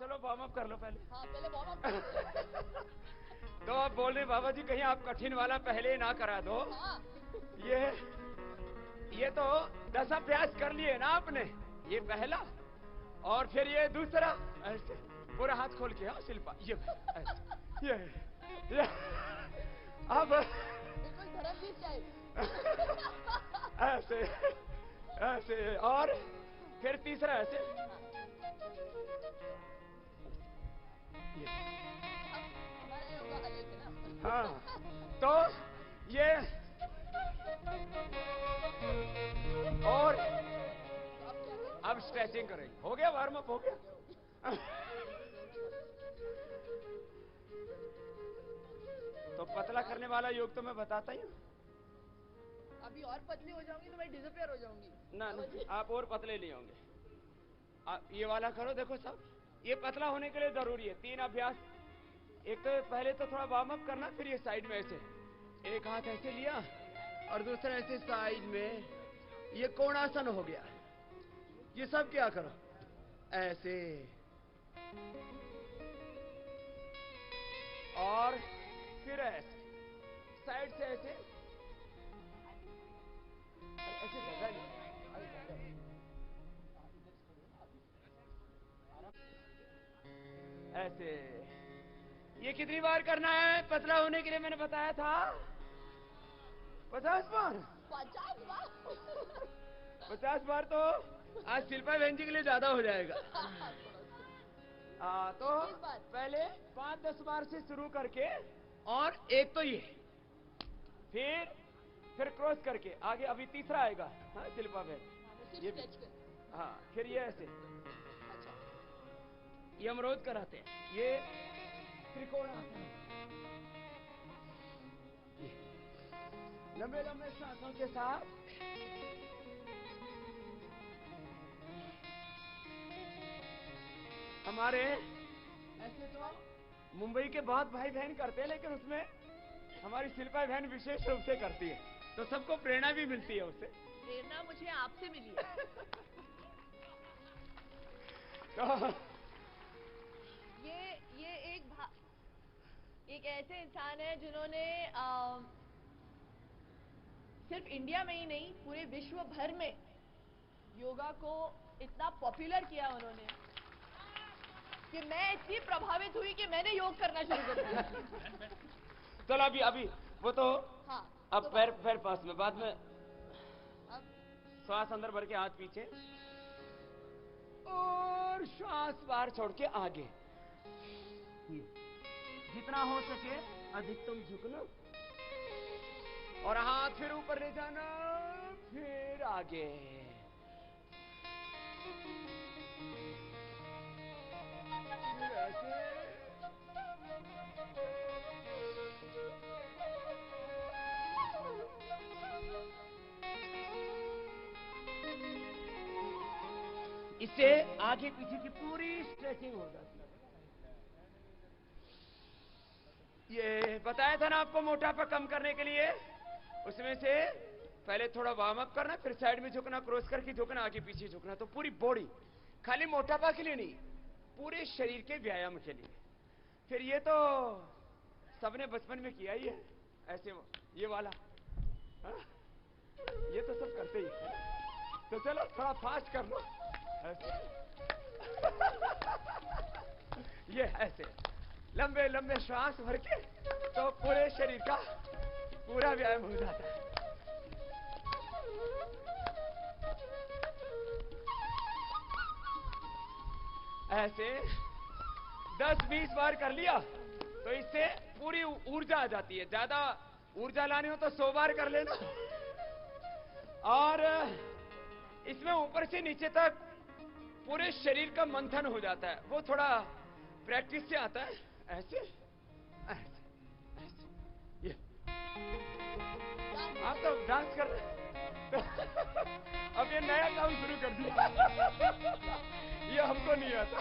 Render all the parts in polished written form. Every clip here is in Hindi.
चलो वार्म अप कर लो पहले। हाँ पहले वार्म अप। तो आप बोल रहे बाबा जी कहीं आप कठिन वाला पहले ना करा दो। हाँ। ये तो 10 अभ्यास कर लिए ना आपने, ये पहला और फिर ये दूसरा। ऐसे पूरा हाथ खोल के, हाँ शिल्पा, ये ऐसे, ये अब बिल्कुल धर्मवीर टाइप। ऐसे ऐसे और फिर तीसरा ऐसे। हमारा योगा अलग है ना। हाँ तो ये और अब स्ट्रेचिंग करेंगे। हो गया वार्म अप, हो गया। तो पतला करने वाला योग तो मैं बताता ही हूँ। अभी और पतली हो जाऊंगी तो मैं डिसअपियर हो जाऊंगी। ना आप और पतले नहीं होंगे। आप ये वाला करो, देखो सब ये पतला होने के लिए जरूरी है 3 अभ्यास। एक तो पहले तो थोड़ा वार्म अप करना, फिर ये साइड में ऐसे एक हाथ ऐसे लिया और दूसरा ऐसे साइड में, ये कोणासन हो गया। ये सब क्या करो ऐसे और फिर ऐसे साइड से ऐसे ऐसे जगह नहीं, ऐसे। ये कितनी बार करना है पतला होने के लिए? मैंने बताया था 50 बार। 50 बार? 50 बार तो आज शिल्पा बहन जी के लिए ज्यादा हो जाएगा। तो पहले 5-10 बार से शुरू करके, और एक तो ये, फिर क्रॉस करके आगे। अभी तीसरा आएगा, हाँ शिल्पा बहन, ये भी। हाँ फिर ये ऐसे, ये हम रोज कराते हैं। ये त्रिकोणासन, लंबे लंबे सांसों के साथ। हमारे ऐसे तो मुंबई के बहुत भाई बहन करते हैं, लेकिन उसमें हमारी शिल्पा बहन विशेष रूप से करती है, तो सबको प्रेरणा भी मिलती है उससे। प्रेरणा मुझे आपसे मिली है। तो ये एक ऐसे इंसान है जिन्होंने सिर्फ इंडिया में ही नहीं पूरे विश्व भर में योगा को इतना पॉपुलर किया उन्होंने कि मैं इतनी प्रभावित हुई कि मैंने योग करना शुरू कर दिया। चलो अभी वो तो हाँ, अब तो पैर पास में, बाद में अब श्वास अंदर भर के हाथ पीछे और श्वास बाहर छोड़ के आगे। जितना हो सके अधिकतम झुकना और हाथ फिर ऊपर ले जाना, फिर आगे। फिर ऐसे। इससे आगे पीछे की पूरी स्ट्रेचिंग हो जाती है। ये बताया था ना आपको मोटापा कम करने के लिए, उसमें से पहले थोड़ा वार्म अप करना, फिर साइड में झुकना, क्रॉस करके झुकना, आगे पीछे झुकना। तो पूरी बॉडी, खाली मोटापा के लिए नहीं, पूरे शरीर के व्यायाम के लिए। फिर ये तो सबने बचपन में किया ही है, ऐसे ये वाला, हा? ये तो सब करते ही है। तो चलो थोड़ा फास्ट कर लो ऐसे। ये ऐसे लंबे लंबे श्वास भर के, तो पूरे शरीर का पूरा व्यायाम हो जाता है। ऐसे 10-20 बार कर लिया तो इससे पूरी ऊर्जा आ जाती है। ज्यादा ऊर्जा लानी हो तो 100 बार कर लेना। और इसमें ऊपर से नीचे तक पूरे शरीर का मंथन हो जाता है। वो थोड़ा प्रैक्टिस से आता है। ऐसे ऐसे ऐसे, ये आप तो डांस कर रहे तो अब ये नया काम शुरू कर दिया। ये हमको नहीं आता।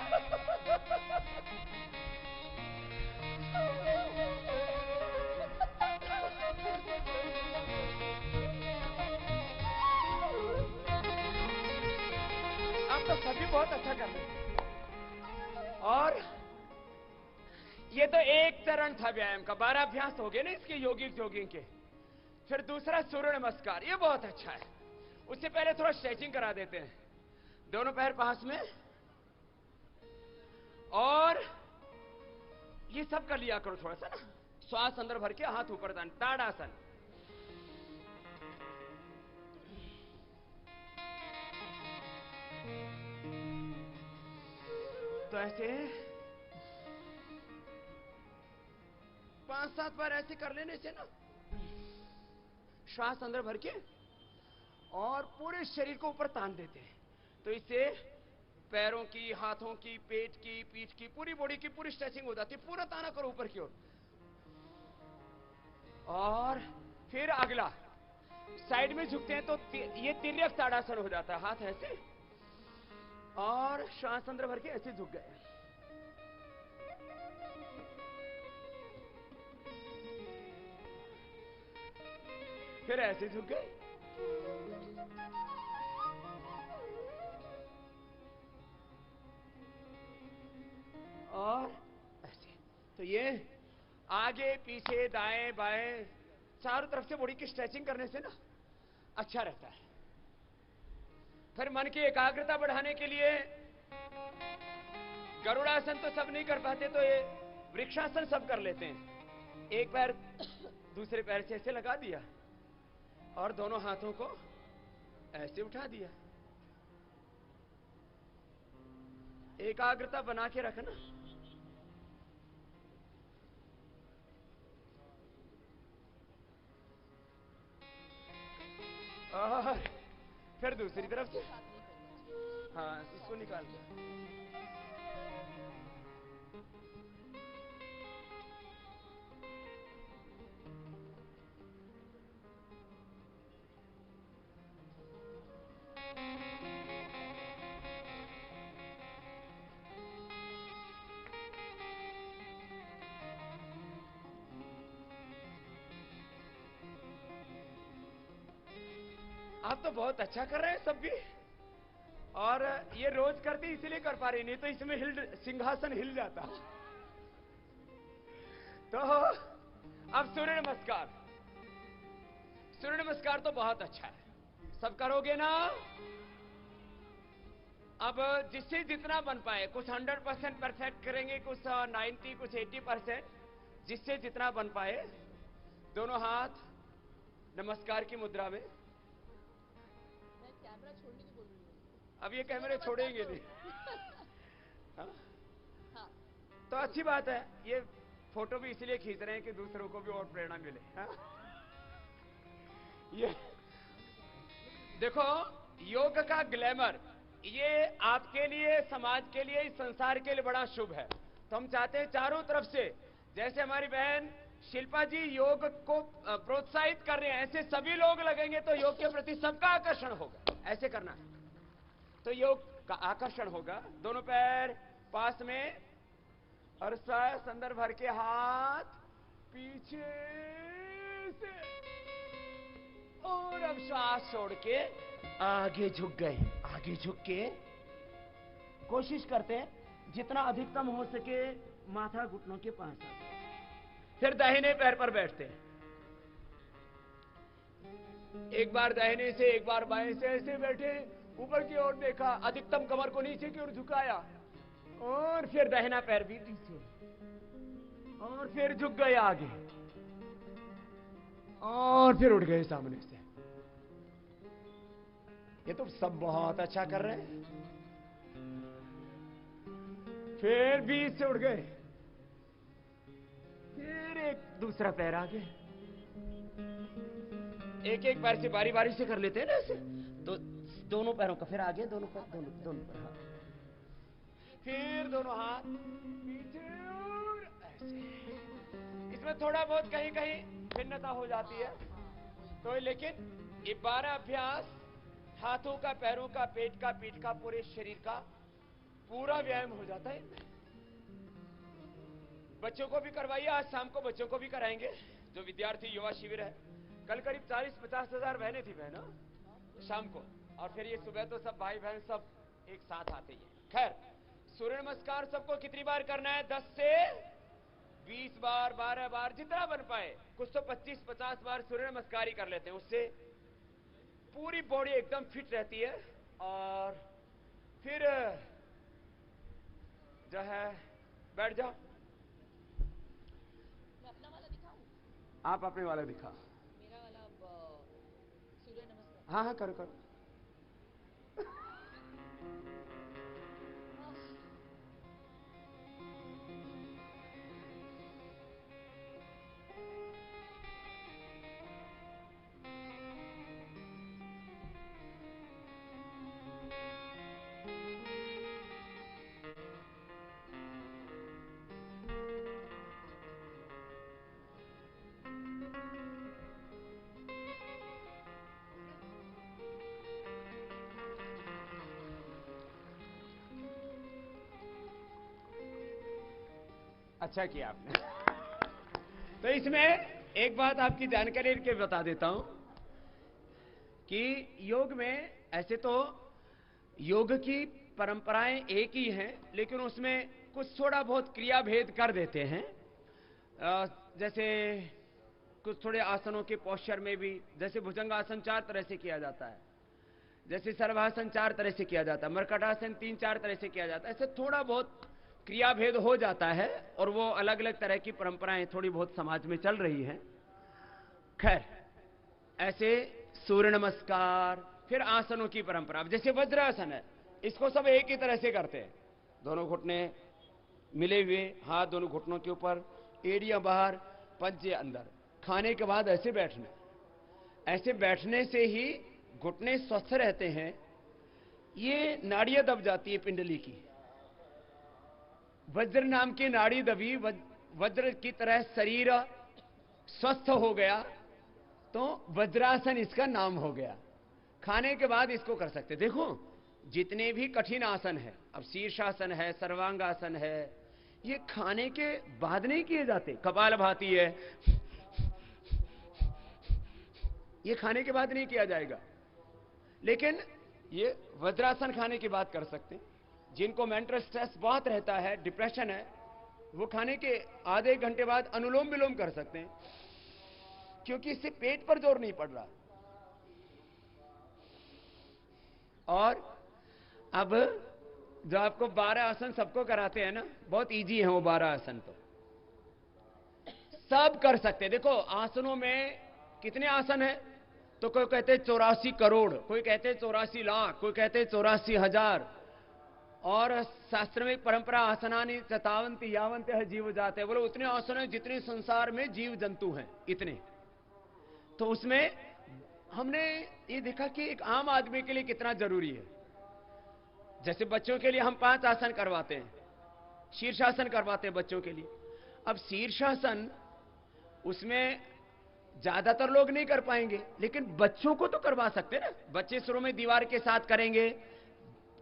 आप तो सभी बहुत अच्छा कर रहे हैं। और ये तो एक चरण था व्यायाम का, 12 अभ्यास हो गए ना इसके योगिक जोगिंग के। फिर दूसरा सूर्य नमस्कार, ये बहुत अच्छा है। उससे पहले थोड़ा स्ट्रेचिंग करा देते हैं। दोनों पैर पास में, और ये सब कर लिया करो थोड़ा सा ना, श्वास अंदर भर के हाथ ऊपर दान, ताड़ासन। तो ऐसे 5-7 बार ऐसे कर लेने से ना, श्वास अंदर भर के और पूरे शरीर को ऊपर तान देते हैं। तो इससे पैरों की, हाथों की, पेट की, पीठ की, पूरी बॉडी की पूरी स्ट्रेचिंग हो जाती है। पूरा ताना करो ऊपर की ओर। और फिर अगला साइड में झुकते हैं तो ये तिर्यक ताड़ासन हो जाता है। हाथ ऐसे और श्वास अंदर भर के ऐसे झुक गए। फिर ऐसे झुक गए। और ऐसे। तो ये आगे पीछे दाएं बाएं चारों तरफ से बॉडी की स्ट्रेचिंग करने से ना अच्छा रहता है। फिर मन की एकाग्रता बढ़ाने के लिए गरुड़ासन तो सब नहीं कर पाते, तो ये वृक्षासन सब कर लेते हैं। एक पैर दूसरे पैर से ऐसे लगा दिया और दोनों हाथों को ऐसे उठा दिया। एकाग्रता बना के रखना। और फिर दूसरी तरफ से, हाँ इसको निकाल दिया। आप तो बहुत अच्छा कर रहे हैं सब भी, और ये रोज करते इसलिए कर पा रहे, नहीं तो इसमें सिंहासन हिल जाता। तो अब सूर्य नमस्कार। सूर्य नमस्कार तो बहुत अच्छा है, सब करोगे ना। अब जिससे जितना बन पाए, कुछ 100% परफेक्ट करेंगे, कुछ 90, कुछ 80%, जिससे जितना बन पाए। दोनों हाथ नमस्कार की मुद्रा में। कैमरा छोड़ने की बोल रही हूँ। अब ये कैमरे छोड़ेंगे नहीं। हाँ? हाँ। तो अच्छी बात है, ये फोटो भी इसलिए खींच रहे हैं कि दूसरों को भी और प्रेरणा मिले। हाँ? ये देखो, योग का ग्लैमर ये आपके लिए, समाज के लिए, इस संसार के लिए बड़ा शुभ है। तो हम चाहते हैं चारों तरफ से, जैसे हमारी बहन शिल्पा जी योग को प्रोत्साहित कर रहे हैं, ऐसे सभी लोग लगेंगे तो योग के प्रति सबका आकर्षण होगा। ऐसे करना है तो योग का आकर्षण होगा। दोनों पैर पास में और श्वास अंदर भर के हाथ पीछे से, और अब श्वास छोड़ के आगे झुक गए। आगे झुक के कोशिश करते हैं जितना अधिकतम हो सके माथा घुटनों के पास आ जाए। फिर दाहिने पैर पर बैठते हैं। एक बार दाहिने से, एक बार बाएं से, ऐसे बैठे, ऊपर की ओर देखा, अधिकतम कमर को नीचे की ओर झुकाया, और फिर दाहिना पैर भी पीछे, और फिर झुक गए आगे, और फिर उठ गए सामने से। ये तो सब बहुत अच्छा कर रहे हैं। फिर बीच से उठ गए, फिर एक दूसरा पैर आगे। एक एक पैर से बारी बारी से कर लेते हैं ना ऐसे, तो दोनों पैरों का फिर आगे, दोनों पैर, दोनों पैर, हाँ। फिर दोनों हाथ पीछे और ऐसे। इसमें थोड़ा बहुत कहीं कहीं भिन्नता हो जाती है, तो लेकिन ये 12 अभ्यास हाथों का, पैरों का, पेट का, पीठ का, पूरे शरीर का पूरा व्यायाम हो जाता है। बच्चों को भी करवाइए, आज शाम को बच्चों को भी कराएंगे, जो विद्यार्थी युवा शिविर है। कल करीब 40-50 हजार बहनें थी बहना शाम को, और फिर ये सुबह तो सब भाई बहन सब एक साथ आते ही हैं। खैर, सूर्य नमस्कार सबको कितनी बार करना है? 10 से 20 बार, 12 बार, जितना बन पाए। कुछ तो 25-50 बार सूर्य नमस्कार ही कर लेते हैं, उससे पूरी बॉडी एकदम फिट रहती है। और फिर जो है बैठ जाओ। मैं अपना वाला दिखाऊं? आप अपने वाला दिखा। मेरा वाला सूर्य नमस्कार। हाँ हाँ, करो करो। अच्छा किया आपने। तो इसमें एक बात आपकी जानकारी के बता देता हूं कि योग में ऐसे तो योग की परंपराएं एक ही हैं, लेकिन उसमें कुछ थोड़ा बहुत क्रिया भेद कर देते हैं। जैसे कुछ थोड़े आसनों के पोस्चर में भी, जैसे भुजंगासन 4 तरह से किया जाता है, जैसे सर्वासन 4 तरह से किया जाता है, मर्कटासन 3-4 तरह से किया जाता है। ऐसे थोड़ा बहुत क्रिया भेद हो जाता है, और वो अलग अलग तरह की परंपराएं थोड़ी बहुत समाज में चल रही हैं। खैर, ऐसे सूर्य नमस्कार, फिर आसनों की परंपरा, जैसे वज्रासन है, इसको सब एक ही तरह से करते हैं। दोनों घुटने मिले हुए, हाथ दोनों घुटनों के ऊपर, एड़ियां बाहर, पंजे अंदर, खाने के बाद ऐसे बैठना। ऐसे बैठने से ही घुटने स्वस्थ रहते हैं। ये नाड़ियां दब जाती है पिंडली की। वज्र नाम की नाड़ी दबी, वज्र की तरह शरीर स्वस्थ हो गया, तो वज्रासन इसका नाम हो गया। खाने के बाद इसको कर सकते। देखो जितने भी कठिन आसन है, अब शीर्षासन है, सर्वांगासन है, ये खाने के बाद नहीं किए जाते। कपालभाति है, ये खाने के बाद नहीं किया जाएगा, लेकिन ये वज्रासन खाने के बाद कर सकते हैं। जिनको मेंटल स्ट्रेस बहुत रहता है, डिप्रेशन है, वो खाने के आधे घंटे बाद अनुलोम विलोम कर सकते हैं, क्योंकि इससे पेट पर जोर नहीं पड़ रहा। और अब जो आपको 12 आसन सबको कराते हैं ना, बहुत इजी है वो 12 आसन, तो सब कर सकते हैं। देखो आसनों में कितने आसन है? तो कोई कहते 84 करोड़, कोई कहते 84 लाख, कोई कहते 84,000। और शास्त्र में परंपरा आसनानी चतावंती यावंत है जीव जाते, बोलो उतने आसन है जितने संसार में जीव जंतु हैं, इतने। तो उसमें हमने ये देखा कि एक आम आदमी के लिए कितना जरूरी है। जैसे बच्चों के लिए हम 5 आसन करवाते हैं, शीर्षासन करवाते हैं बच्चों के लिए। अब शीर्षासन उसमें ज्यादातर लोग नहीं कर पाएंगे, लेकिन बच्चों को तो करवा सकते हैं ना। बच्चे शुरू में दीवार के साथ करेंगे,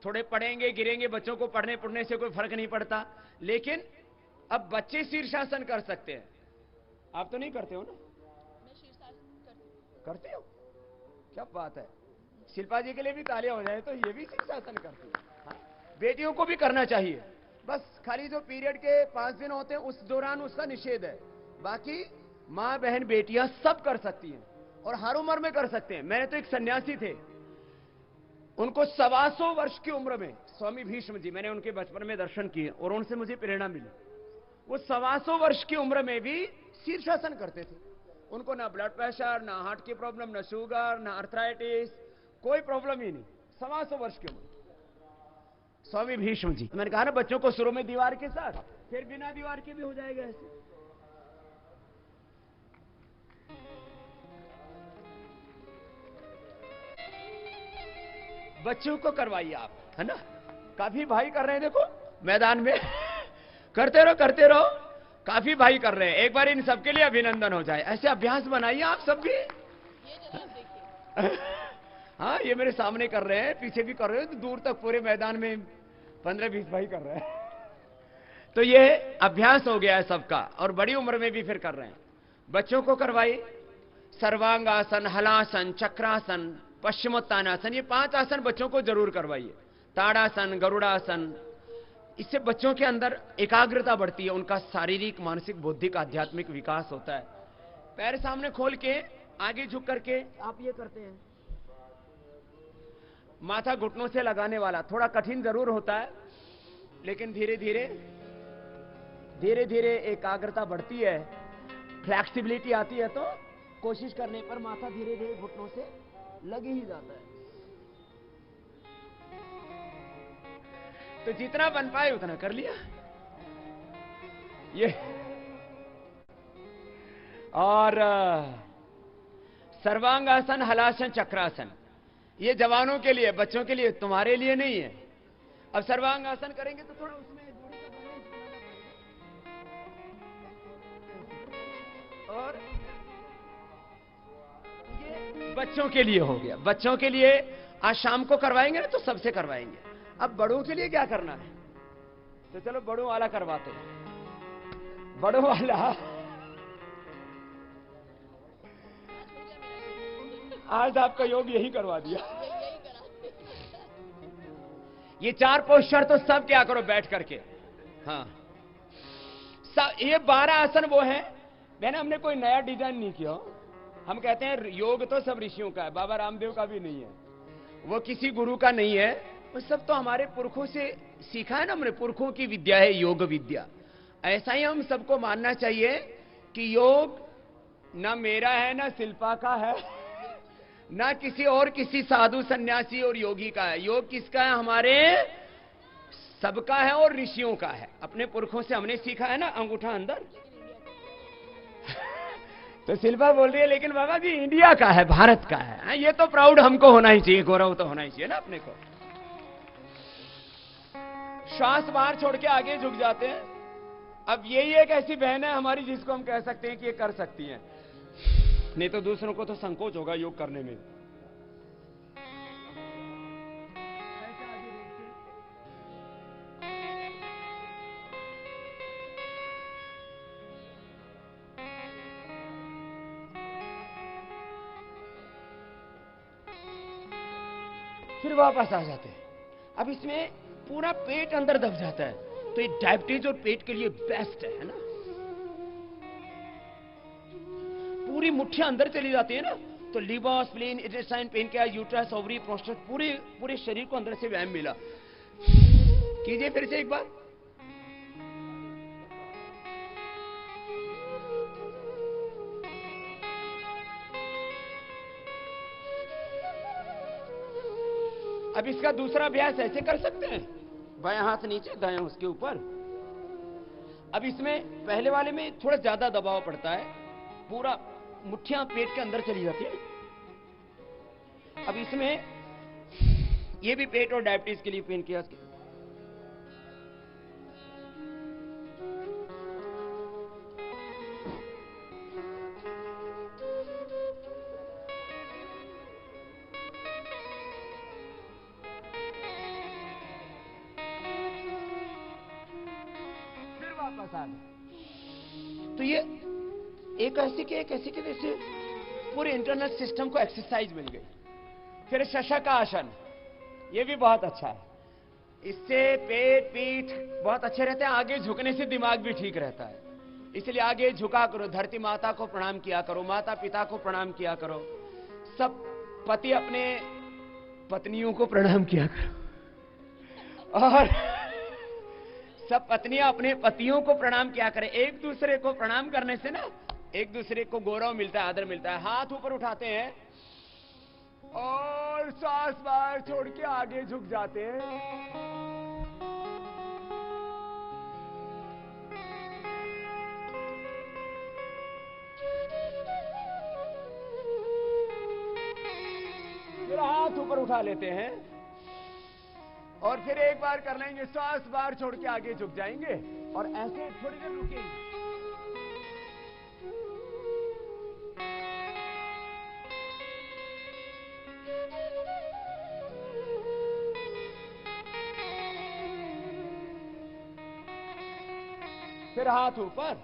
थोड़े पढ़ेंगे, गिरेंगे, बच्चों को पढ़ने पढ़ने से कोई फर्क नहीं पड़ता। लेकिन अब बच्चे शीर्षासन कर सकते हैं। आप तो नहीं करते हो ना? मैं शीर्षासन करते हो? क्या बात है। शिल्पा जी के लिए भी तालियां हो जाए, तो ये भी शीर्षासन करती है। हाँ? बेटियों को भी करना चाहिए। बस खाली जो पीरियड के 5 दिन होते हैं उस दौरान उसका निषेध है, बाकी मां बहन बेटियां सब कर सकती हैं, और हर उम्र में कर सकते हैं। मैंने तो एक सन्यासी थे, उनको 125 वर्ष की उम्र में, स्वामी भीष्म जी, मैंने उनके बचपन में दर्शन किए और उनसे मुझे प्रेरणा मिली। वो 125 वर्ष की उम्र में भी शीर्षासन करते थे। उनको ना ब्लड प्रेशर, ना हार्ट की प्रॉब्लम, ना शुगर, ना अर्थराइटिस, कोई प्रॉब्लम ही नहीं। 125 वर्ष की उम्र, स्वामी भीष्म जी। मैंने कहा ना बच्चों को शुरू में दीवार के साथ, फिर बिना दीवार के भी हो जाएगा ऐसे। बच्चों को करवाइए आप, है ना? काफी भाई कर रहे हैं, देखो मैदान में करते रहो करते रहो, काफी भाई कर रहे हैं। एक बार इन सबके लिए अभिनंदन हो जाए। ऐसे अभ्यास बनाइए आप सब भी। ये जरा आप देखिए। हाँ, ये मेरे सामने कर रहे हैं, पीछे भी कर रहे हैं, तो दूर तक पूरे मैदान में 15-20 भाई कर रहे हैं। तो ये अभ्यास हो गया है सबका, और बड़ी उम्र में भी फिर कर रहे हैं। बच्चों को करवाइए। सर्वांगासन, हलासन, चक्रासन, पश्चिमोत्तानासन, ये 5 आसन बच्चों को जरूर करवाइए। ताड़ासन, गरुड़ासन, इससे बच्चों के अंदर एकाग्रता बढ़ती है, उनका शारीरिक, मानसिक, बौद्धिक, आध्यात्मिक विकास होता है। पैर सामने खोल के आगे झुक करके आप ये करते हैं, माथा घुटनों से लगाने वाला थोड़ा कठिन जरूर होता है, लेकिन धीरे धीरे धीरे धीरे एकाग्रता बढ़ती है, फ्लेक्सिबिलिटी आती है, तो कोशिश करने पर माथा धीरे धीरे घुटनों से लग ही जाता है। तो जितना बन पाए उतना कर लिया ये। और सर्वांगासन, हलासन, चक्रासन, ये जवानों के लिए, बच्चों के लिए, तुम्हारे लिए नहीं है। अब सर्वांगासन करेंगे तो थोड़ा उसमें जोड़ी का बैलेंस बनाना पड़ेगा। और ये बच्चों के लिए हो गया, बच्चों के लिए आज शाम को करवाएंगे ना तो सबसे करवाएंगे। अब बड़ों के लिए क्या करना है, तो चलो बड़ों वाला करवाते हैं। बड़ों वाला आज आपका योग यही करवा दिया। ये 4 पोस्चर तो सब क्या करो बैठ करके। हाँ, सब ये 12 आसन वो है मैंने, हमने कोई नया डिजाइन नहीं किया। हम कहते हैं योग तो सब ऋषियों का है, बाबा रामदेव का भी नहीं है, वो किसी गुरु का नहीं है, वो सब तो हमारे पुरखों से सीखा है ना, हमने पुरखों की विद्या है योग विद्या। ऐसा ही हम सबको मानना चाहिए कि योग ना मेरा है, ना शिल्पा का है, ना किसी और किसी साधु सन्यासी और योगी का है। योग किसका है, हमारे सबका है और ऋषियों का है। अपने पुरखों से हमने सीखा है ना, अंगूठा अंदर। तो शिल्पा बोल रही है लेकिन बाबा जी इंडिया का है, भारत का है। ये तो प्राउड हमको होना ही चाहिए, गौरव तो होना ही चाहिए ना अपने को। श्वास बाहर छोड़ के आगे झुक जाते हैं। अब यही एक ऐसी बहन है हमारी जिसको हम कह सकते हैं कि ये कर सकती है, नहीं तो दूसरों को तो संकोच होगा योग करने में। फिर वापस आ जाते हैं। अब इसमें पूरा पेट अंदर दब जाता है, तो ये डायबिटीज और पेट के लिए बेस्ट है ना। पूरी मुट्ठियां अंदर चली जाती है ना, तो liver, spleen, intestine, pancreas, uterus, ovary, prostate, पूरे शरीर को अंदर से व्यायाम मिला। कीजिए फिर से एक बार। अब इसका दूसरा अभ्यास ऐसे कर सकते हैं, बायां हाथ नीचे, दायां उसके ऊपर। अब इसमें पहले वाले में थोड़ा ज्यादा दबाव पड़ता है, पूरा मुट्ठियां पेट के अंदर चली जाती है। अब इसमें ये भी पेट और डायबिटीज के लिए, पेनक्रियास के। फिर वापस आ गए। तो ये एक ऐसी के जैसे पूरे इंटरनल सिस्टम को एक्सरसाइज मिल गई। फिर शशक आसन, ये भी बहुत अच्छा है। इससे पेट, पीठ बहुत अच्छे रहते हैं। आगे झुकने से दिमाग भी ठीक रहता है, इसलिए आगे झुका करो। धरती माता को प्रणाम किया करो, माता पिता को प्रणाम किया करो, सब पति अपने पत्नियों को प्रणाम किया करो, और सब पत्नियां अपने पतियों को प्रणाम किया करें। एक दूसरे को प्रणाम करने से ना एक दूसरे को गौरव मिलता है, आदर मिलता है। हाथ ऊपर उठाते हैं और सांस बाहर छोड़ के आगे झुक जाते हैं। फिर हाथ ऊपर उठा लेते हैं और फिर एक बार कर लेंगे, सांस बाहर छोड़ के आगे झुक जाएंगे और ऐसे थोड़ी देर रुकेंगे। फिर हाथ ऊपर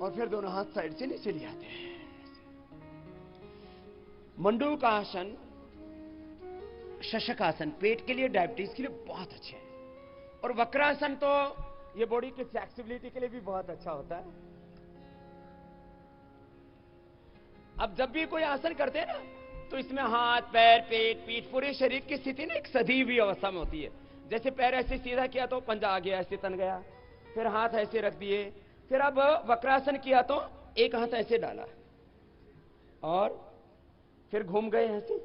और फिर दोनों हाथ साइड से नीचे ले आते हैं। मंडूकासन, शशकासन पेट के लिए, डायबिटीज के लिए बहुत अच्छे हैं। और वक्रासन तो ये बॉडी की फ्लेक्सिबिलिटी के लिए भी बहुत अच्छा होता है। अब जब भी कोई आसन करते हैं ना, तो इसमें हाथ, पैर, पेट, पीठ, पूरे शरीर की स्थिति ना एक सधी हुई अवस्था में होती है। जैसे पैर ऐसे सीधा किया तो पंजा आ गया, ऐसे तन गया, फिर हाथ ऐसे रख दिए, फिर अब वक्रासन किया तो एक हाथ ऐसे डाला और फिर घूम गए ऐसे।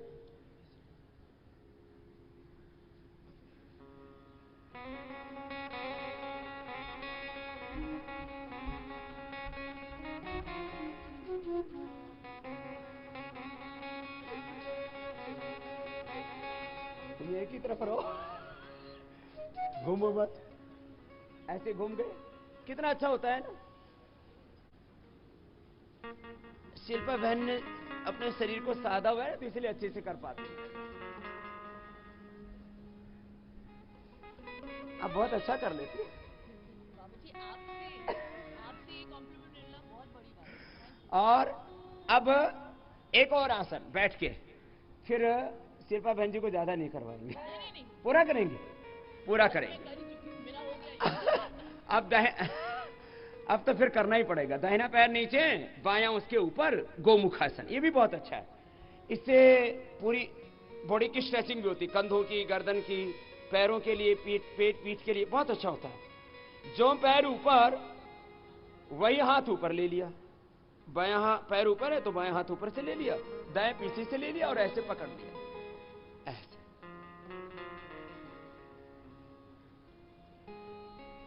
तुम एक ही तरफ रहो, घूमो मत, ऐसे घूम गए, कितना अच्छा होता है ना। शिल्पा बहन ने अपने शरीर को साधा हुआ है तो इसलिए अच्छे से कर पाते हैं। आप बहुत अच्छा कर लेते हैं। बाबूजी आपसे ये कॉम्प्लीमेंट मिलना बहुत बड़ी बात है। और अब एक और आसन बैठ के, फिर शिल्पा बहन जी को ज्यादा नहीं करवाएंगे, नहीं। पूरा करेंगे, पूरा करेंगे। मेरा हो गया। अब तो फिर करना ही पड़ेगा। दाहिना पैर नीचे, बायां उसके ऊपर, गोमुखासन, ये भी बहुत अच्छा है। इससे पूरी बॉडी की स्ट्रेचिंग भी होती है, कंधों की, गर्दन की, पैरों के लिए, पीठ के लिए बहुत अच्छा होता है। जो पैर ऊपर वही हाथ ऊपर ले लिया, बायां पैर ऊपर है तो बायां हाथ ऊपर से ले लिया, दाएं पीछे से ले लिया और ऐसे पकड़ लिया, ऐसे।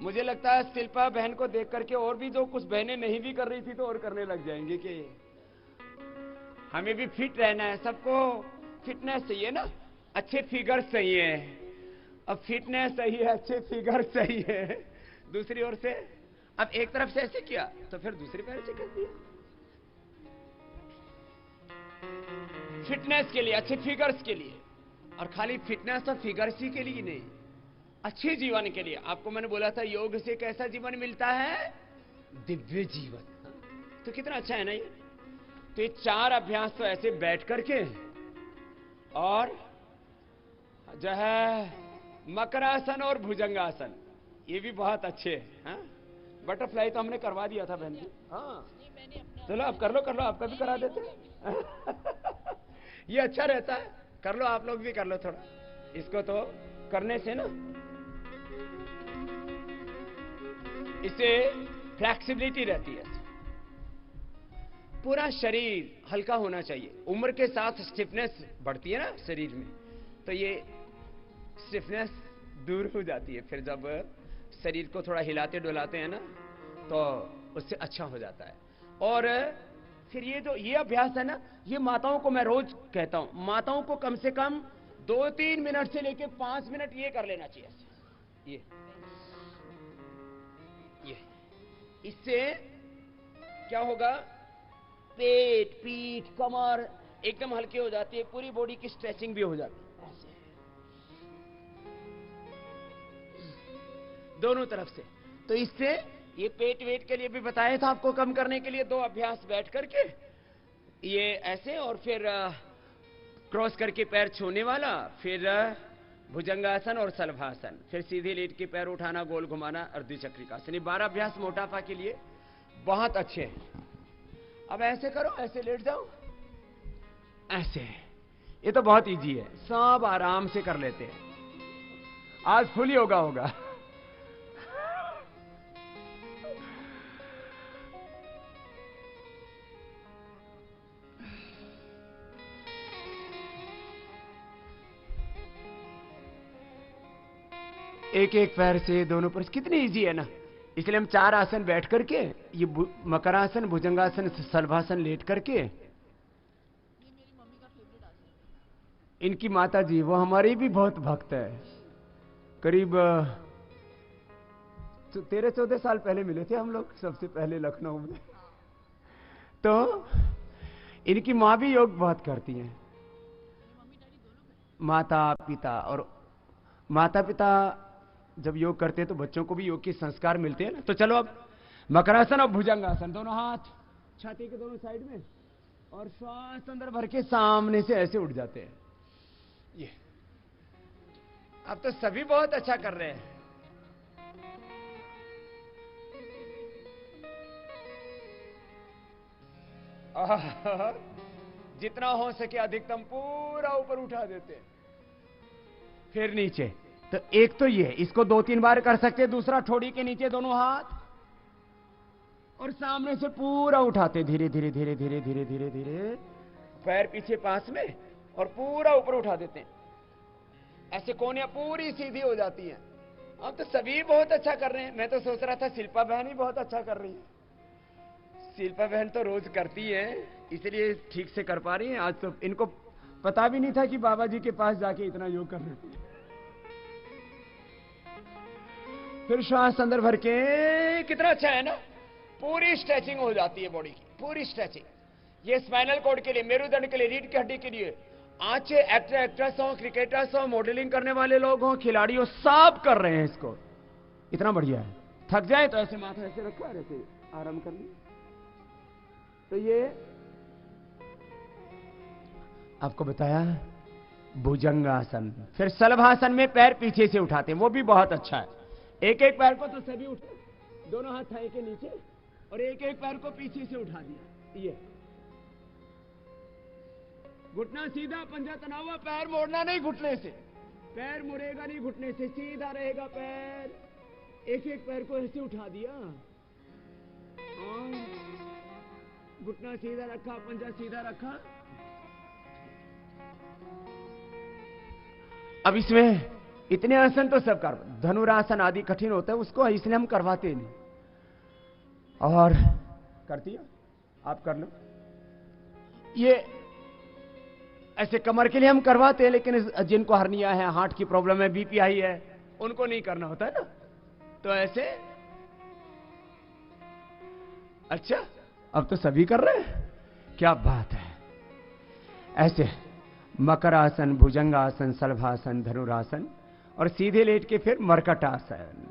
मुझे लगता है शिल्पा बहन को देख करके और भी जो कुछ बहनें नहीं भी कर रही थी तो और करने लग जाएंगे कि हमें भी फिट रहना है। सबको फिटनेस चाहिए ना, अच्छे फिगर चाहिए। अब फिटनेस सही है, अच्छे फिगर सही है, दूसरी ओर से अब एक तरफ से ऐसे किया तो फिर दूसरी पैर से कर दिया। फिटनेस के लिए, अच्छे फिगर्स के लिए, और खाली फिटनेस और फिगर्स ही के लिए नहीं, अच्छे जीवन के लिए। आपको मैंने बोला था योग से कैसा जीवन मिलता है, दिव्य जीवन। तो कितना अच्छा है ना ये। तो ये 4 अभ्यास तो ऐसे बैठ करके, और जो है मकरासन और भुजंगासन, ये भी बहुत अच्छे हैं। बटरफ्लाई तो हमने करवा दिया था बहन जी। हाँ चलो अब कर लो, आपका भी करा देते ये अच्छा रहता है, कर लो, आप लोग भी कर लो थोड़ा। इसको तो करने से ना इससे फ्लेक्सिबिलिटी रहती है, पूरा शरीर हल्का होना चाहिए। उम्र के साथ स्टिफनेस बढ़ती है ना शरीर में, तो ये स्टिफनेस दूर हो जाती है। फिर जब शरीर को थोड़ा हिलाते डुलाते हैं ना तो उससे अच्छा हो जाता है। और फिर ये जो ये अभ्यास है ना, ये माताओं को मैं रोज कहता हूं, माताओं को कम से कम 2-3 मिनट से लेके 5 मिनट ये कर लेना चाहिए। ये इससे क्या होगा, पेट, पीठ, कमर एकदम हल्की हो जाती है, पूरी बॉडी की स्ट्रेचिंग भी हो जाती है ऐसे, दोनों तरफ से। तो इससे ये पेट वेट के लिए भी बताया था आपको, कम करने के लिए 2 अभ्यास बैठ करके, ये ऐसे, और फिर क्रॉस करके पैर छूने वाला, फिर भुजंगासन और सलभासन, फिर सीधे लेट के पैर उठाना, गोल घुमाना, अर्धचक्रिकासन। ये 12 अभ्यास मोटापा के लिए बहुत अच्छे हैं। अब ऐसे करो, ऐसे लेट जाओ, ऐसे। ये तो बहुत इजी है, सब आराम से कर लेते हैं। आज फुल योगा होगा। एक एक पैर से दोनों पर, कितनी इजी है ना। इसलिए हम 4 आसन बैठ करके, ये मकरासन, भुजंगासन, सलभासन लेट करके। ये मेरी मम्मी का फेवरेट आसन है। इनकी माता जी, वो हमारी भी बहुत भक्त है, करीब 13-14 साल पहले मिले थे हम लोग सबसे पहले लखनऊ में। तो इनकी माँ भी योग बहुत करती हैं, माता पिता। और माता पिता जब योग करते हैं तो बच्चों को भी योग के संस्कार मिलते हैं ना। तो चलो अब मकरासन और भुजंगासन, दोनों हाथ छाती के दोनों साइड में, और श्वास अंदर भर के सामने से ऐसे उठ जाते हैं। ये अब तो सभी बहुत अच्छा कर रहे हैं। आहा, जितना हो सके अधिकतम पूरा ऊपर उठा देते हैं, फिर नीचे। तो एक तो ये, इसको 2-3 बार कर सकते, दूसरा ठोड़ी के नीचे दोनों हाथ और सामने से पूरा उठाते, धीरे धीरे धीरे धीरे धीरे धीरे धीरे, पैर पीछे पास में और पूरा ऊपर उठा देते हैं। ऐसे कोनियां पूरी सीधी हो जाती हैं। अब तो सभी बहुत अच्छा कर रहे हैं। मैं तो सोच रहा था शिल्पा बहन ही बहुत अच्छा कर रही है। शिल्पा बहन तो रोज करती है, इसलिए ठीक से कर पा रही है। आज तो इनको पता भी नहीं था कि बाबा जी के पास जाके इतना योग कर रही थी। फिर श्वास अंदर भर के, कितना अच्छा है ना, पूरी स्ट्रेचिंग हो जाती है बॉडी की, पूरी स्ट्रेचिंग। ये स्पाइनल कॉर्ड के लिए, मेरुदंड के लिए, रीढ़ की हड्डी के लिए, आज एक्टर एक्ट्रेस हो, क्रिकेटर्स हो, मॉडलिंग करने वाले लोग हो, खिलाड़ी हो, सब कर रहे हैं इसको। इतना बढ़िया है। थक जाए तो ऐसे माथा ऐसे रखा है, ऐसे आराम कर लिया। तो ये आपको बताया भुजंगासन। फिर सलभासन में पैर पीछे से उठाते हैं, वो भी बहुत अच्छा है। एक एक पैर को तो सभी उठे, दोनों हाथ थाई के नीचे और एक एक पैर को पीछे से उठा दिया। ये घुटना सीधा, पंजा तना हुआ, पैर मोड़ना नहीं घुटने से, पैर मुड़ेगा नहीं घुटने से, सीधा रहेगा पैर। एक एक पैर को ऐसे उठा दिया और घुटना सीधा रखा, पंजा सीधा रखा। अब इसमें इतने आसन तो सब कर, धनुरासन आदि कठिन होता है, उसको इसलिए हम करवाते नहीं। और करती है, आप कर लो। ये ऐसे कमर के लिए हम करवाते हैं, लेकिन जिनको हर्निया है, हार्ट की प्रॉब्लम है, बीपी हाई है, उनको नहीं करना होता है ना। तो ऐसे, अच्छा अब तो सभी कर रहे हैं, क्या बात है। ऐसे मकरासन, भुजंगासन, सलभासन, धनुरासन और सीधे लेट के फिर मरकटासन,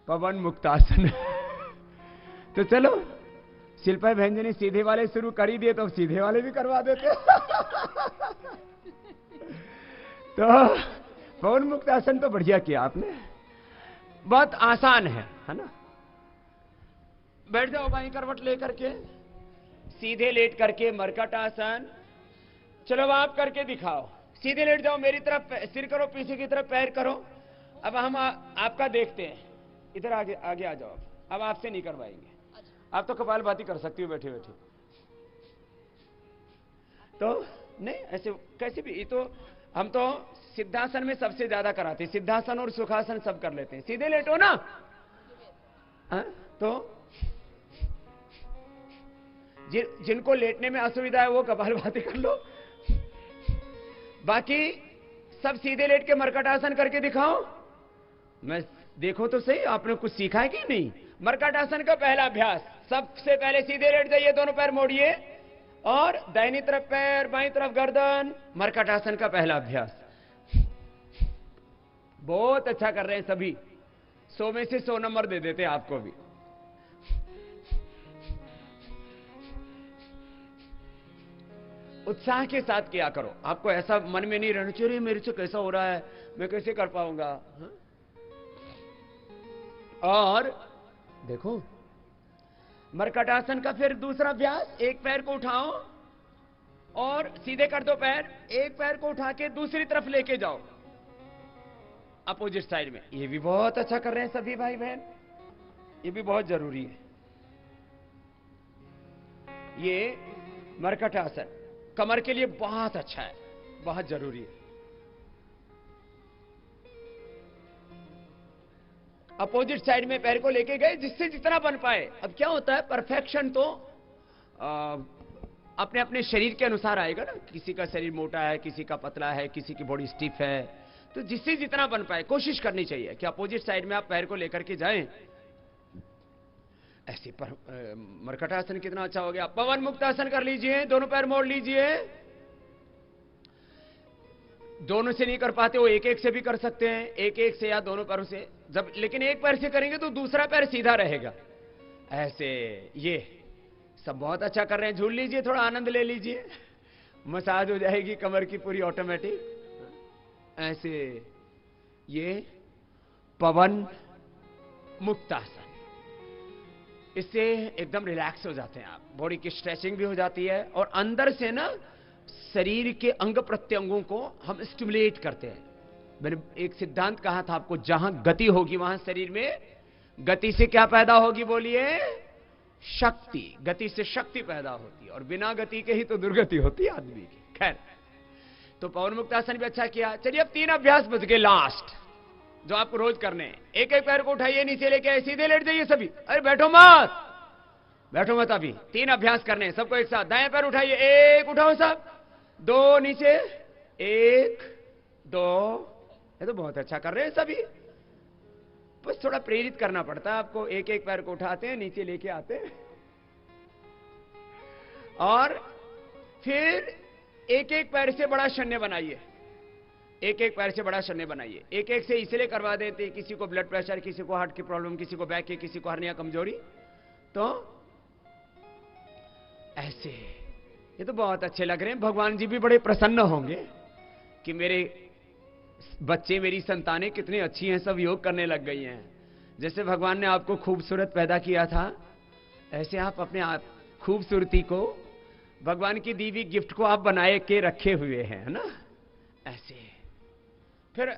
पवन मुक्तासन। तो चलो, शिल्पा बहन जी ने सीधे वाले शुरू कर ही दिए, तो सीधे वाले भी करवा देते। तो पवन मुक्तासन तो बढ़िया किया आपने, बहुत आसान है ना। बैठ जाओ बाई करवट लेकर के, सीधे लेट करके मरकटासन। चलो आप करके दिखाओ, सीधे लेट जाओ, मेरी तरफ सिर करो, पीछे की तरफ पैर करो। अब हम आपका देखते हैं, इधर आगे आगे आ जाओ। अब आपसे नहीं करवाएंगे, आप तो कपालभाति कर सकती हो बैठे बैठे। तो नहीं ऐसे कैसे भी, ये तो हम तो सिद्धासन में सबसे ज्यादा कराते हैं, सिद्धासन और सुखासन सब कर लेते हैं। सीधे लेटो ना, तो जिनको लेटने में असुविधा है वो कपालभाति कर लो, बाकी सब सीधे लेट के मरकटासन करके दिखाओ। मैं देखो तो सही, आपने कुछ सीखा है कि नहीं। मरकटासन का पहला अभ्यास, सबसे पहले सीधे लेट जाइए, दोनों पैर मोड़िए और दाहिनी तरफ पैर, बाईं तरफ गर्दन। मरकटासन का पहला अभ्यास बहुत अच्छा कर रहे हैं सभी, 100 में से 100 नंबर दे देते आपको भी। उत्साह के साथ किया करो, आपको ऐसा मन में नहीं रहना चाहिए मेरे से कैसा हो रहा है, मैं कैसे कर पाऊंगा। और देखो मरकटासन का फिर दूसरा अभ्यास, एक पैर को उठाओ और सीधे कर दो पैर, एक पैर को उठा के दूसरी तरफ लेके जाओ अपोजिट साइड में। ये भी बहुत अच्छा कर रहे हैं सभी भाई बहन, ये भी बहुत जरूरी है। ये मरकटासन कमर के लिए बहुत अच्छा है, बहुत जरूरी है। अपोजिट साइड में पैर को लेके गए, जिससे जितना बन पाए। अब क्या होता है, परफेक्शन तो अपने अपने शरीर के अनुसार आएगा ना, किसी का शरीर मोटा है, किसी का पतला है, किसी की बॉडी स्टिफ है, तो जिससे जितना बन पाए कोशिश करनी चाहिए कि अपोजिट साइड में आप पैर को लेकर के जाएं। ऐसे पर मरकटासन कितना अच्छा हो गया। पवन मुक्तासन कर लीजिए, दोनों पैर मोड़ लीजिए। दोनों से नहीं कर पाते हो एक एक से भी कर सकते हैं, एक एक से या दोनों पैरों से। जब लेकिन एक पैर से करेंगे तो दूसरा पैर सीधा रहेगा। ऐसे ये सब बहुत अच्छा कर रहे हैं। झूल लीजिए, थोड़ा आनंद ले लीजिए, मसाज हो जाएगी कमर की पूरी ऑटोमेटिक। ऐसे ये पवन मुक्तासन। इससे एकदम रिलैक्स हो जाते हैं आप, बॉडी की स्ट्रेचिंग भी हो जाती है और अंदर से ना शरीर के अंग प्रत्यंगों को हम स्टिमुलेट करते हैं। मैंने एक सिद्धांत कहा था आपको, जहां गति होगी वहां शरीर में गति से क्या पैदा होगी, बोलिए? शक्ति। गति से शक्ति पैदा होती है और बिना गति के ही तो दुर्गति होती है आदमी की। खैर, तो पवन मुक्तासन भी अच्छा किया। चलिए अब 3 अभ्यास बच गए लास्ट, जो आपको रोज करने हैं। एक एक पैर को उठाइए, नीचे लेके आए, सीधे लेट जाइए सभी। अरे बैठो मत, बैठो मत। अभी 3 अभ्यास करने हैं सबको एक साथ। दाएं पैर उठाइए, 1 उठाओ सब, 2 नीचे, 1 2। ये तो बहुत अच्छा कर रहे हैं सभी, बस थोड़ा प्रेरित करना पड़ता है आपको। एक एक पैर को उठाते हैं, नीचे लेके आते हैं और फिर एक एक पैर से बड़ा शून्य बनाइए। एक एक पैर से बड़ा शून्य बनाइए। एक एक से इसलिए करवा देते हैं, किसी को ब्लड प्रेशर, किसी को हार्ट की प्रॉब्लम, किसी को बैक की, किसी को हर्निया कमजोरी, तो ऐसे। ये तो बहुत अच्छे लग रहे हैं। भगवान जी भी बड़े प्रसन्न होंगे कि मेरे बच्चे, मेरी संतानें कितनी अच्छी हैं, सब योग करने लग गई हैं। जैसे भगवान ने आपको खूबसूरत पैदा किया था, ऐसे आप अपने आप खूबसूरती को, भगवान की दी हुई गिफ्ट को आप बनाए के रखे हुए हैं, है ना? ऐसे फिर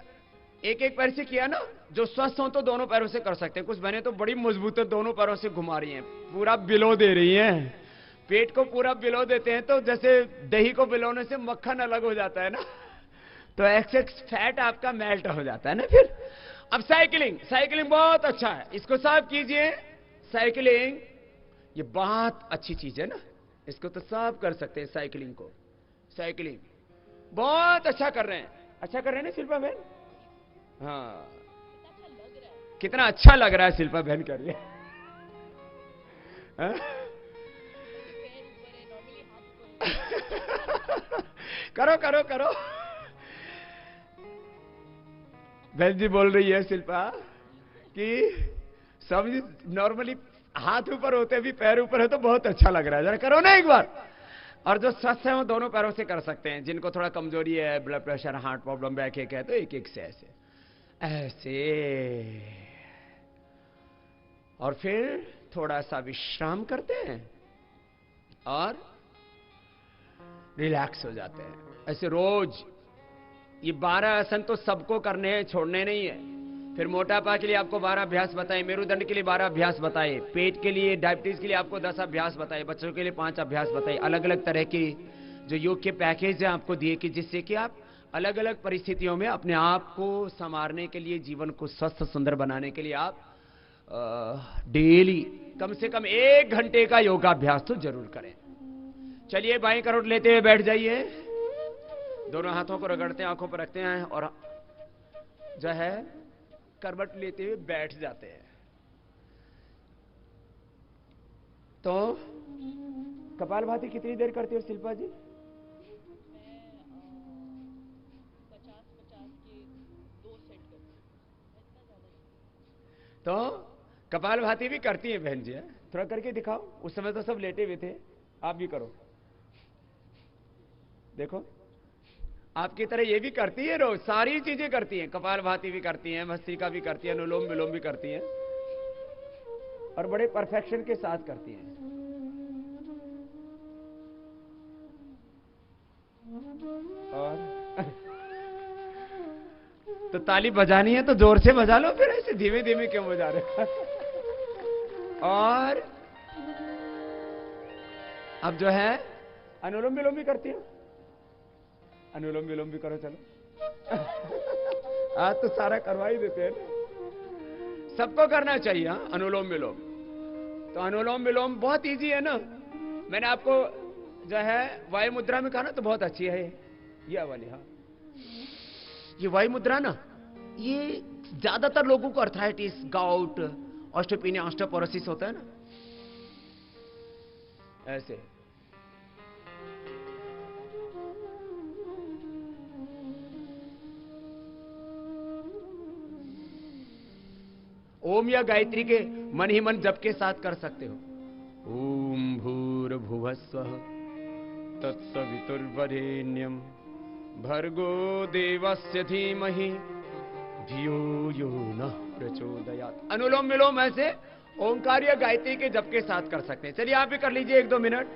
एक एक पैर से किया ना। जो स्वस्थ हो तो दोनों पैरों से कर सकते हैं। कुछ बहनें तो बड़ी मजबूत है, दोनों पैरों से घुमा रही हैं, पूरा बिलो दे रही हैं, पेट को पूरा बिलो देते हैं। तो जैसे दही को बिलोने से मक्खन अलग हो जाता है ना, तो एक्सेस फैट आपका मेल्ट हो जाता है ना। फिर अब साइकिलिंग, साइकिलिंग बहुत अच्छा है, इसको सब कीजिए। साइकिलिंग ये बहुत अच्छी चीज है ना, इसको तो सब कर सकते हैं साइकिलिंग को। साइकिलिंग बहुत अच्छा कर रहे हैं, अच्छा कर रहे हैं ना शिल्पा बहन? हाँ, कितना अच्छा लग रहा है शिल्पा बहन, करिए। करो करो करो। बहन जी बोल रही है शिल्पा कि सब नॉर्मली हाथ ऊपर होते भी पैर ऊपर है तो बहुत अच्छा लग रहा है, जरा करो ना एक बार। और जो स्वस्थ है वो दोनों पैरों से कर सकते हैं। जिनको थोड़ा कमजोरी है, blood pressure, heart problem, back एक है, तो एक एक से ऐसे ऐसे। और फिर थोड़ा सा विश्राम करते हैं और रिलैक्स हो जाते हैं। ऐसे रोज ये 12 आसन तो सबको करने हैं, छोड़ने नहीं है। फिर मोटापा के लिए आपको 12 अभ्यास बताए, मेरुदंड के लिए 12 अभ्यास बताए, पेट के लिए, डायबिटीज के लिए आपको 10 अभ्यास बताए, बच्चों के लिए 5 अभ्यास बताए। अलग अलग तरह की जो योग के पैकेज है आपको दिए कि जिससे कि आप अलग अलग परिस्थितियों में अपने आप को संवारने के लिए, जीवन को स्वस्थ सुंदर बनाने के लिए आप डेली कम से कम 1 घंटे का योगाभ्यास तो जरूर करें। चलिए बाएं करोड़ लेते हुए बैठ जाइए, दोनों हाथों को रगड़ते हैं, आंखों पर रखते हैं और जो है करवट लेते हुए बैठ जाते हैं। तो कपालभाति कितनी देर करते हो शिल्पा जी? मैं 50-50 के 2 सेट करती हूँ, इतना ज्यादा नहीं। तो कपालभाति भी करती है बहन जी, थोड़ा करके दिखाओ। उस समय तो सब लेटे हुए थे, आप भी करो। देखो आपकी तरह ये भी करती है, रोज सारी चीजें करती हैं। कपालभाति भी करती हैं, भस्त्रिका भी करती है, अनुलोम विलोम भी करती हैं और बड़े परफेक्शन के साथ करती हैं। और तो ताली बजानी है तो जोर से बजा लो, फिर ऐसे धीमे धीमे क्यों बजा रहे? और अब जो है अनुलोम विलोम भी करती हो, अनुलोम विलोम भी करो। चलो आज तो सारा करवा ही देते हैं ना, सबको करना चाहिए। हाँ, अनुलोम विलोम। तो अनुलोम विलोम बहुत इजी है ना। मैंने आपको जो है वायु मुद्रा में कहा ना, तो बहुत अच्छी है ये वाली। हाँ, ये वायु मुद्रा ना, ये ज्यादातर लोगों को अर्थराइटिस, गाउट, ऑस्टियोपेनिया, ऑस्टियोपोरोसिस होता है ना, ऐसे। ओम या गायत्री के मन ही मन जप के साथ कर सकते हो। ओम भूर्भुवस्सुः तत्सवितुर्वरेण्यं भर्गो देवस्य धीमहि धियो यो नः प्रचोदयात्। अनुलोम विलोम ऐसे ओंकार या गायत्री के जप के साथ कर सकते हैं। चलिए आप भी कर लीजिए 1-2 मिनट।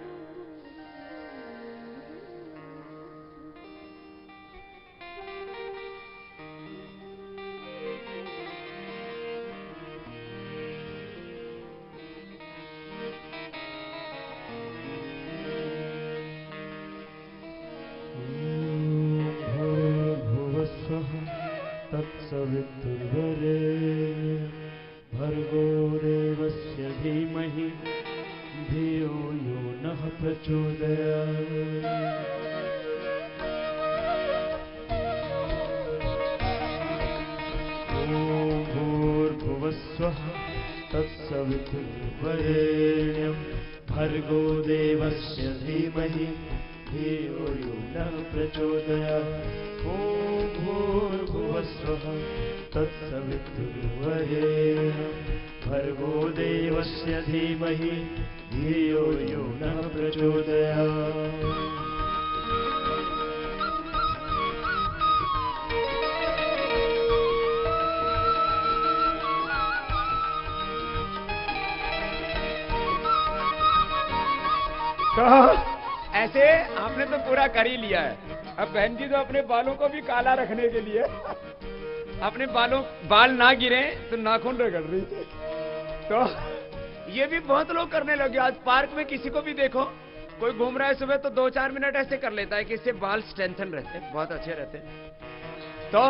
तत्सवितुर्वरेण्यं भर्गो देवस्य धीमहि धियो यो नः प्रचोदयात्। ॐ भूर्भुवस्वः तत्सवितुर्वरेण्यं भर्गो देवस्य धीमहि धियो यो नः प्रचोदयात्। ॐ भूर्भुवस्वः तत्सवितुर्वरेण्यं भर्गो देवस्य धीमहि धियो यो नः प्रचोदयात्। तो ऐसे आपने तो पूरा कर ही लिया है। अब बहन जी तो अपने बालों को भी काला रखने के लिए अपने बाल ना गिरे तो नाखून रगड़ रही थी। तो ये भी बहुत लोग करने लगे। आज पार्क में किसी को भी देखो, कोई घूम रहा है सुबह तो 2-4 मिनट ऐसे कर लेता है कि इससे बाल स्ट्रेंथन रहते हैं, बहुत अच्छे रहते हैं। तो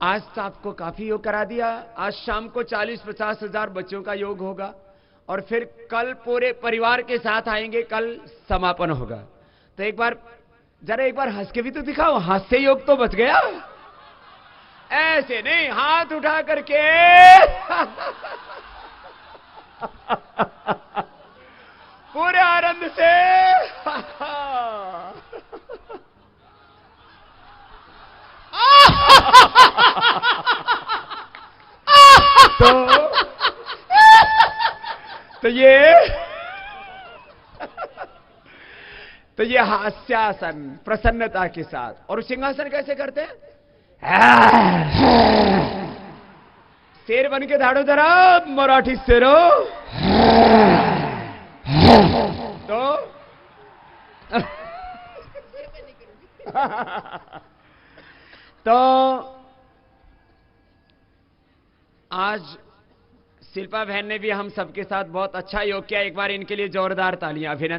आज तो आपको काफी योग करा दिया। आज शाम को 40-50 हजार बच्चों का योग होगा और फिर कल पूरे परिवार के साथ आएंगे, कल समापन होगा। तो एक बार हंस के भी तो दिखाओ, हास्य योग तो बच गया। ऐसे नहीं, हाथ उठा करके पूरे आनंद से तो ये हास्यासन प्रसन्नता के साथ। और सिंहासन कैसे करते हैं? शेर बन के धाड़ो जरा मराठी शेरो। तो आज शिल्पा बहन ने भी हम सबके साथ बहुत अच्छा योग किया। एक बार इनके लिए जोरदार तालियां। अभिनंदन।